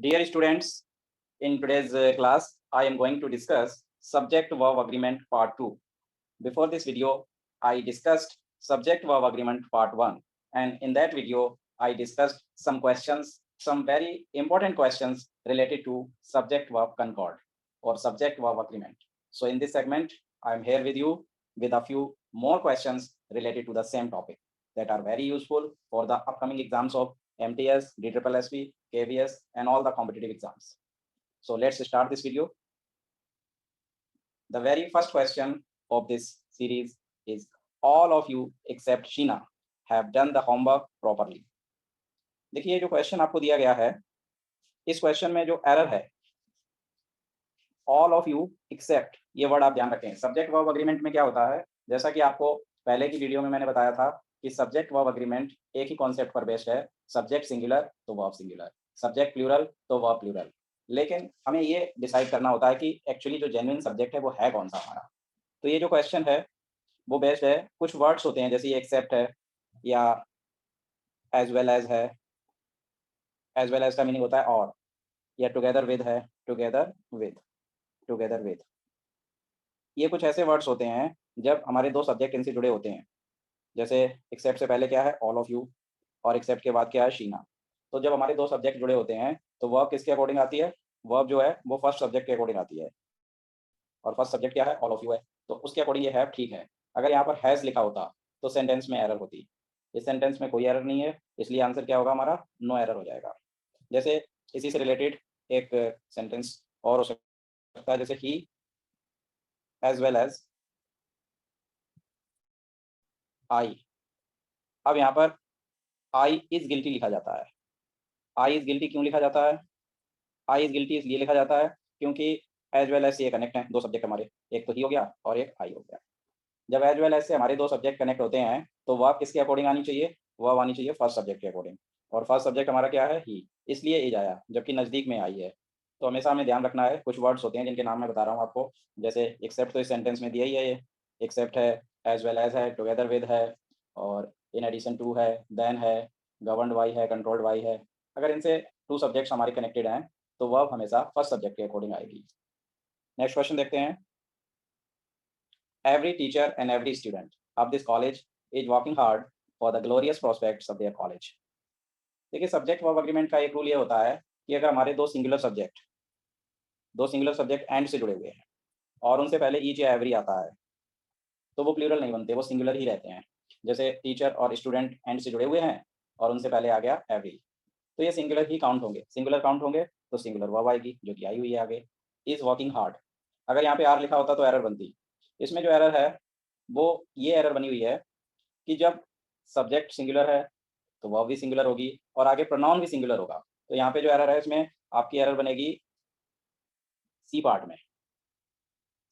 Dear students, in today's class, I am going to discuss subject-verb agreement part 2. Before this video, I discussed subject-verb agreement part 1. And in that video, I discussed some questions, some very important questions related to subject-verb concord or subject-verb agreement. So in this segment, I am here with you with a few more questions related to the same topic that are very useful for the upcoming exams of MTS, DSSB, KVS, and all the competitive exams. So let's start this video. The very first question of this series is, all of you except Sheena have done the homework properly. देखिए जो question आपको दिया गया है, इस question में जो error है, ऑल ऑफ यू एक्सेप्ट, ये वर्ड आप ध्यान रखें। सब्जेक्ट वर्ब अग्रीमेंट में क्या होता है, जैसा कि आपको पहले की वीडियो में मैंने बताया था कि सब्जेक्ट वर्ब अग्रीमेंट एक ही कॉन्सेप्ट पर बेस्ड है। सब्जेक्ट सिंगुलर तो वर्ब सिंगुलर, सब्जेक्ट प्लूरल तो वर्ब प्लूरल। लेकिन हमें ये डिसाइड करना होता है कि एक्चुअली जो जेन्युइन सब्जेक्ट है वो है कौन सा हमारा। तो ये जो क्वेश्चन है वो बेस्ड है, कुछ वर्ड्स होते हैं जैसे ये एक्सेप्ट है या एज वेल एज है। एज वेल एज का मीनिंग होता है और, या टुगेदर विद है, टुगेदर विद, टुगेदर विद। ये कुछ ऐसे वर्ड्स होते हैं जब हमारे दो सब्जेक्ट इनसे जुड़े होते हैं। जैसे एक्सेप्ट से पहले क्या है, ऑल ऑफ यू, और एक्सेप्ट के बाद क्या है, शीना। तो जब हमारे दो सब्जेक्ट जुड़े होते हैं तो वर्ब किसके अकॉर्डिंग आती है, वर्ब जो है वो फर्स्ट सब्जेक्ट के अकॉर्डिंग आती है, और फर्स्ट सब्जेक्ट क्या है, ऑल ऑफ यू है, तो उसके अकॉर्डिंग ये है ठीक है। अगर यहाँ पर हैज़ लिखा होता तो सेंटेंस में एरर होती। इस सेंटेंस में कोई एरर नहीं है, इसलिए आंसर क्या होगा हमारा, नो एरर हो जाएगा। जैसे इसी से रिलेटेड एक सेंटेंस और हो सकता है, जैसे ही एज वेल एज आई। अब यहाँ पर आई इज गिल्टी लिखा जाता है। आई इज गिल्टी क्यों लिखा जाता है, आई इज गिल्टी इसलिए लिखा जाता है क्योंकि एज वेल एज से ये कनेक्ट है, दो सब्जेक्ट हमारे, एक तो ही हो गया और एक आई हो गया। जब एज वेल एज से हमारे दो सब्जेक्ट कनेक्ट होते हैं तो वर्ब किसके अकॉर्डिंग आनी चाहिए, वर्ब आनी चाहिए फर्स्ट सब्जेक्ट के अकॉर्डिंग, और फर्स्ट सब्जेक्ट हमारा क्या है, ही, इसलिए इज आया जबकि नज़दीक में आई है। तो हमेशा हमें ध्यान रखना है, कुछ वर्ड्स होते हैं जिनके नाम मैं बता रहा हूँ आपको। जैसे एक्सेप्ट तो इस सेंटेंस में दिया ही है, ये एक्सेप्ट है, एज वेल एज है, टुगेदर विद है, और इन एडिशन टू है, देन है, गवर्नड बाई है, कंट्रोल्ड बाई है। अगर इनसे टू सब्जेक्ट्स हमारे कनेक्टेड हैं तो वर्ब हमेशा फर्स्ट सब्जेक्ट के अकॉर्डिंग आएगी। नेक्स्ट क्वेश्चन देखते हैं। Every teacher and every student of this college is working hard for the glorious prospects of their college. देखिए सब्जेक्ट वर्ब अग्रीमेंट का एक रूल ये होता है कि अगर हमारे दो सिंगुलर सब्जेक्ट एंड से जुड़े हुए हैं और उनसे पहले ईच या एवरी आता है तो वो प्लूरल नहीं बनते, वो सिंगुलर ही रहते हैं। जैसे टीचर और स्टूडेंट एंड से जुड़े हुए हैं और उनसे पहले आ गया एवरी, तो ये सिंगुलर ही काउंट होंगे। सिंगुलर काउंट होंगे तो सिंगुलर वर्ब आएगी जो कि आई हुई है आगे, इज वर्किंग हार्ड। अगर यहाँ पे आर लिखा होता तो एरर बनती। इसमें जो एरर है वो ये एरर बनी हुई है कि जब सब्जेक्ट सिंगुलर है तो वर्ब भी सिंगुलर होगी और आगे प्रोनाउन भी सिंगुलर होगा। तो यहाँ पे जो एरर है इसमें आपकी एरर बनेगी सी पार्ट में।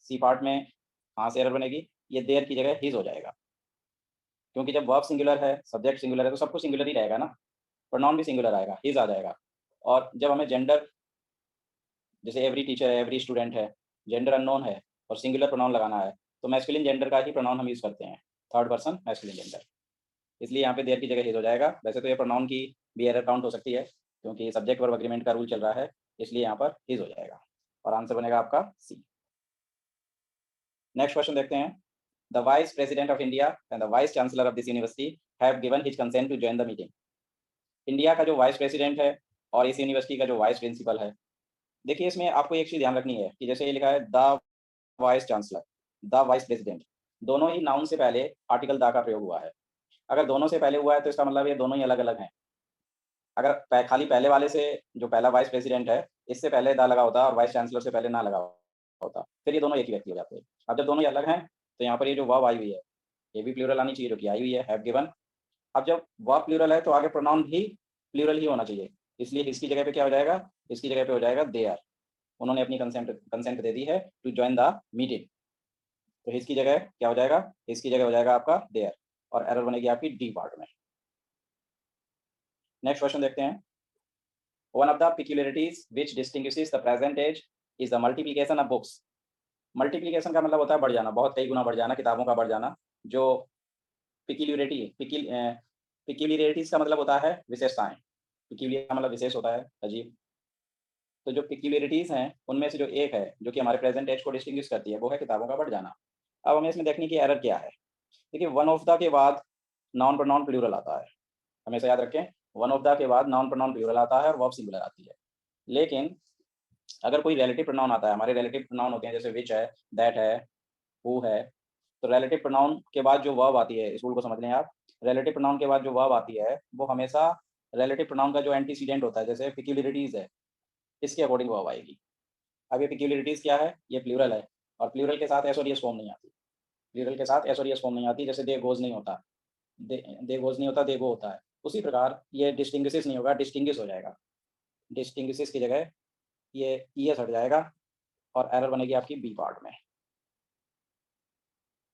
सी पार्ट में कहाँ से एरर बनेगी, ये देयर की जगह हिज हो जाएगा, क्योंकि जब वर्ब सिंगुलर है, सब्जेक्ट सिंगुलर है तो सब कुछ सिंगुलर ही रहेगा ना, प्रोनाउन भी सिंगुलर आएगा, हिज आ जाएगा। और जब हमें जेंडर, जैसे एवरी टीचर है, एवरी स्टूडेंट है, जेंडर अननोन है और सिंगुलर प्रोनाउन लगाना है तो मैस्कुलिन जेंडर का ही प्रोनाउन हम यूज़ करते हैं, थर्ड पर्सन मैस्कुलिन जेंडर, इसलिए यहाँ पे देयर की जगह हिज हो जाएगा। वैसे तो ये प्रोनाउन की भी एरर काउंट हो सकती है क्योंकि सब्जेक्ट वर्ब अग्रीमेंट का रूल चल रहा है, इसलिए यहाँ पर हिज हो जाएगा और आंसर बनेगा आपका सी। नेक्स्ट क्वेश्चन देखते हैं। The vice president of India and the vice chancellor of this university have given his consent to join the meeting. India का जो वाइस प्रेसिडेंट है और इस यूनिवर्सिटी का जो वाइस प्रिंसिपल है, देखिए इसमें आपको एक चीज़ ध्यान रखनी है कि जैसे ये लिखा है the vice chancellor, the vice president, दोनों ही नाउन से पहले आर्टिकल द का प्रयोग हुआ है। अगर दोनों से पहले हुआ है तो इसका मतलब ये दोनों ही अलग अलग हैं। अगर खाली पहले वाले से, जो पहला वाइस प्रेसिडेंट है, इससे पहले द लगा होता और वाइस चांसलर से पहले ना लगा होता, फिर ये दोनों एक ही व्यक्ति हो जाते हैं। अब जब दोनों ही अलग हैं तो यहाँ पर ये जो वर्ब आई हुई है ये भी प्लूरल आनी चाहिए जो कि आई हुई है, हैव गिवन। अब जब वर्ब प्लूरल है तो आगे प्रोनाउन भी प्लूरल ही होना चाहिए, इसलिए इसकी जगह पे क्या हो जाएगा, इसकी जगह पे हो जाएगा दे आर। उन्होंने अपनी कंसेंट दे दी है टू ज्वाइन द मीटिंग, तो इसकी जगह क्या हो जाएगा, इसकी जगह हो जाएगा आपका देयर और एरर बनेगी आपकी डी पार्ट में। नेक्स्ट क्वेश्चन देखते हैं। One of the peculiarities which distinguishes the present age is the multiplication of books. Multiplication का मतलब होता है बढ़ जाना, बहुत कई गुना बढ़ जाना, किताबों का बढ़ जाना। जो पिक्यूलियरिटी, पिक्यूलियरिटीज का मतलब होता है विशेषताएं, पिक्यूलियर का मतलब विशेष होता है, अजीब। तो जो पिक्यूलियरिटीज़ हैं, उनमें से जो एक है, जो कि हमारे प्रेज़ेंट टेंस को डिस्टिंग्विश करती है, वो है किताबों का बढ़ जाना। अब हमें इसमें देखने की एरर क्या है? देखिए, वन ऑफ द के बाद नाउन प्रोनाउन प्लूरल आता है। हमेशा याद रखें, वन ऑफ द के बाद नाउन प्रोनाउन प्लूरल आता है और वर्ब सिंगुलर आती है। लेकिन अगर कोई रिलेटिव प्रोनाउन आता है, हमारे रिलेटिव प्रोनाउन होते हैं, जैसे व्हिच है, दैट है, हू है, तो रिलेटिव प्रोनाउन के बाद जो वर्ब आती है, इस रूल को समझ लें आप। रिलेटिव प्रोनाउन के बाद जो वर्ब आती है, वो हमेशा रिलेटिव प्रोनाउन का जो एंटीसीडेंट होता है, जैसे पिक्यूलियरिटीज़ है, इसके अकॉर्डिंग वर्ब आएगी। अब ये पिक्यूलियरिटीज़ क्या है? ये प्लूरल है और प्लूरल के साथ एस और एस फॉर्म नहीं आती। प्लूरल के साथ एस और एस फॉर्म नहीं आती, जैसे दे गोज़ नहीं होता, दे गोज़ नहीं होता, दे गो होता है। उसी प्रकार ये डिस्टिंग्विशेस नहीं होगा, डिस्टिंग्विश हो जाएगा। डिस्टिंग्विशेस की जगह ये ईएस हट जाएगा और एरर बनेगी आपकी बी पार्ट में।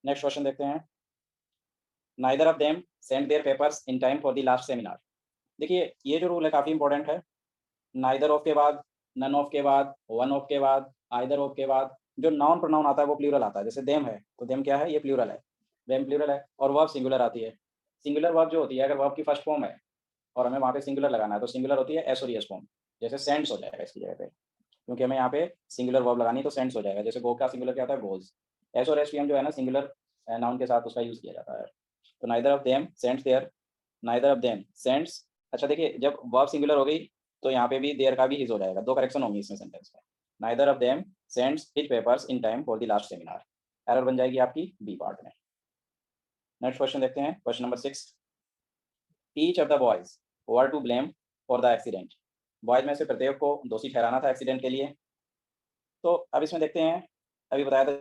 नेक्स्ट क्वेश्चन देखते हैं। Neither of them send their papers in time for the last seminar. देखिए, ये जो रूल है काफ़ी इंपॉर्टेंट है। नाइदर ऑफ के बाद, नन ऑफ के बाद, वन ऑफ के बाद, आइदर ऑफ के बाद जो नाउन प्रोनाउन आता है वो प्लूरल आता है। जैसे देम है, तो देम क्या है? ये प्लूरल है। देम प्लूरल है और वर्ब सिंगुलर आती है। सिंगुलर वर्ब जो होती है, अगर वर्ब की फर्स्ट फॉर्म है और हमें वहाँ पे सिंगुलर लगाना है, तो सिंगुलर होती है एस और एस फॉर्म। जैसे सेंड्स हो जाएगा इसकी जगह पे, क्योंकि हमें यहाँ पे सिंगुलर वर्ब लगानी है, तो सेंड्स हो जाएगा। जैसे गो का सिंगुलर क्या होता है? गोज़। एस और एस पी एम जो है ना, सिंगुलर नाउन के साथ उसका यूज़ किया जाता है। तो neither of them sends their, neither of them sends. अच्छा देखिए, जब वर्ब सिंगुलर हो गई तो यहाँ पे भी देयर का भी हिज हो जाएगा। दो करेक्शन होंगी इसमें सेंटेंस में। Neither of them sends his papers in time for the last seminar. Error बन जाएगी आपकी बी पार्ट में। नेक्स्ट क्वेश्चन देखते हैं, question number 6। Each of the boys were to blame for the accident. Boys में से प्रत्येक को दोषी ठहराना था एक्सीडेंट के लिए। तो अब इसमें देखते हैं, अभी बताया था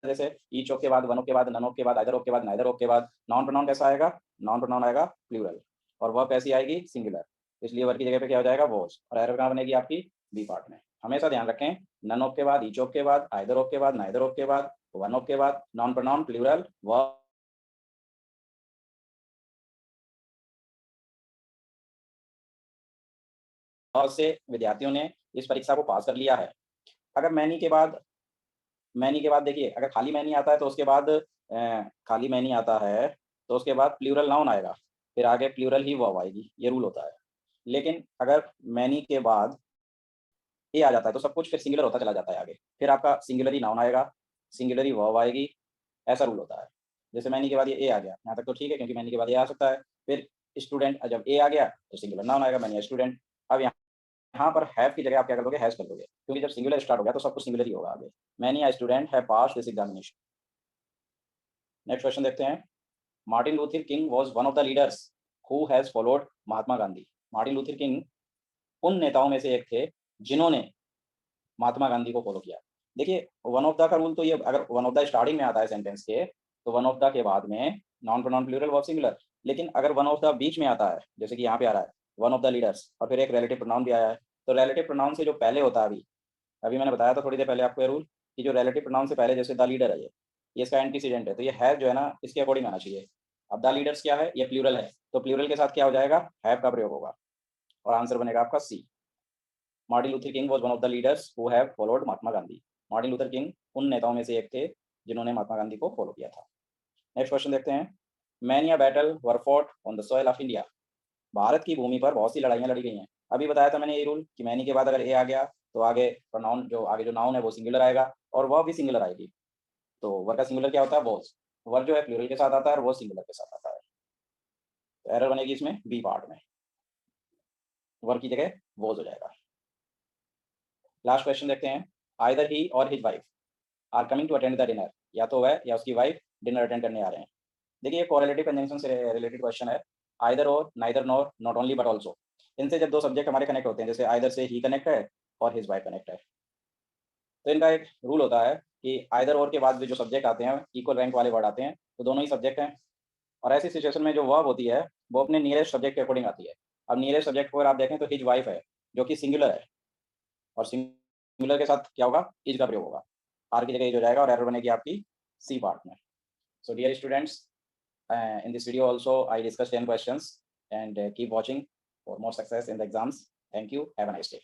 जैसे ईच ऑफ के बाद, वन ऑफ के बाद, नन ऑफ के बाद, आइदर ऑफ के बाद, नाइदर ऑफ के बाद नाउन प्रोनाउन कैसा आएगा? नाउन प्रोनाउन आएगा प्लूरल और वर्ब कैसी आएगी? सिंगुलर। इसलिए वर्ब की जगह पे क्या हो जाएगा? वॉज। और एरर कहाँ बनेगी आपकी? बी पार्ट में। हमेशा ध्यान रखें, नन ऑफ के बाद, ईच ऑफ के बाद, आइदर ऑफ के बाद, नाइदर ऑफ के बाद, वन ऑफ के बाद नाउन प्रोनाउन प्लूरल वर्ब से विद्यार्थियों ने इस परीक्षा को पास कर लिया है। अगर मैनी के बाद देखिए, अगर खाली मैनी आता है तो उसके बाद खाली मैनी आता है तो उसके बाद प्लूरल नाउन आएगा, फिर आगे प्लूरल ही वर्ब आएगी, ये रूल होता है। लेकिन अगर मैनी के बाद ए आ जाता है तो सब कुछ फिर सिंगुलर होता चला जाता है आगे, फिर आपका सिंगुलर ही नाउन आएगा, सिंगुलर ही वर्ब आएगी, ऐसा रूल होता है। जैसे मैनी के बाद ये ए आ गया, यहाँ तक तो ठीक है, क्योंकि मैनी के बाद ए आ सकता है। फिर स्टूडेंट, जब ए आ गया तो सिंगुलर नाउन आएगा, मैनी स्टूडेंट। अब यहाँ पर हैव की जगह आप क्या कर दोगे? हैज़ कर दोगे, क्योंकि जब सिंगुलर स्टार्ट हो गया तो सब कुछ सिंगुलर ही होगा आगे। Many a student have passed this examination. Next question देखते हैं। Martin Luther King was one of the leaders who has followed Mahatma Gandhi. Martin Luther King उन नेताओं में से एक थे जिन्होंने महात्मा गांधी को फॉलो किया। देखिए, वन ऑफ द का रूल तो ये, अगर वन ऑफ द स्टार्टिंग में आता है सेंटेंस के, तो वन ऑफ द के बाद में noun pronoun plural verb singular. लेकिन अगर वन ऑफ द बीच में आता है, जैसे कि यहाँ पे आ रहा है वन ऑफ द लीडर्स और फिर एक रिलेटिव प्रोनाउन भी आया है, तो रिलेटिव प्रोनाउन से जो पहले होता है, अभी अभी मैंने बताया था थोड़ी देर पहले आपको ये रूल, कि जो रिलेटिव प्रोनाउन से पहले, जैसे द लीडर है, ये इसका एंटीसीडेंट है, तो ये हैव जो है ना, इसके अकॉर्डिंग आना चाहिए। अब द लीडर्स क्या है? ये प्लूरल है, तो प्लूरल के साथ क्या हो जाएगा? हैव का प्रयोग होगा और आंसर बनेगा आपका C. Martin Luther King was one of the leaders who have followed Mahatma Gandhi. Martin Luther King उन नेताओं में से एक थे जिन्होंने महात्मा गांधी को फॉलो किया था। नेक्स्ट क्वेश्चन देखते हैं। Many a battle were fought on the soil of India. Bharat की भूमि पर बहुत सी लड़ाइयाँ लड़ी गई हैं। अभी बताया था मैंने ये रूल कि मैनी के बाद अगर ए आ गया तो आगे प्रोनाउन, जो आगे जो नाउन है वो सिंगुलर आएगा और वह भी सिंगुलर आएगी। तो वर्ब का सिंगुलर क्या होता है? वॉज। वर्ब जो है प्लूरल के साथ आता है और वो सिंगुलर के साथ आता है। तो एरर बनेगी इसमें बी पार्ट में, वर्ब की जगह वॉज हो जाएगा। लास्ट क्वेश्चन देखते हैं। आइदर ही और his wife are coming to attend the dinner. या तो वह या उसकी वाइफ डिनर अटेंड करने आ रहे हैं। देखिए, कोरिलेटिव कंजंक्शन से रिलेटेड क्वेश्चन है। आइदर और, neither nor, not only but also. इनसे जब दो सब्जेक्ट हमारे कनेक्ट होते हैं, जैसे आइदर से ही कनेक्ट है और हिज वाइफ कनेक्ट है, तो इनका एक रूल होता है कि आइदर और के बाद भी जो सब्जेक्ट आते हैं, इक्वल रैंक वाले वर्ड आते हैं, तो दोनों ही सब्जेक्ट हैं। और ऐसी सिचुएशन में जो वर्ब होती है वो अपने नियरेस्ट सब्जेक्ट के अकॉर्डिंग आती है। अब नियरेस्ट सब्जेक्ट को अगर आप देखें तो हिज वाइफ है, जो कि सिंगुलर है, और सिंगुलर के साथ क्या होगा? इज का प्रयोग होगा। आर की जगह इज हो जाएगा और एरर बनेगी आपकी सी पार्ट में। So dear students, in this video also I discussed 10 questions, and keep watching for more success in the exams. Thank you. Have a nice day.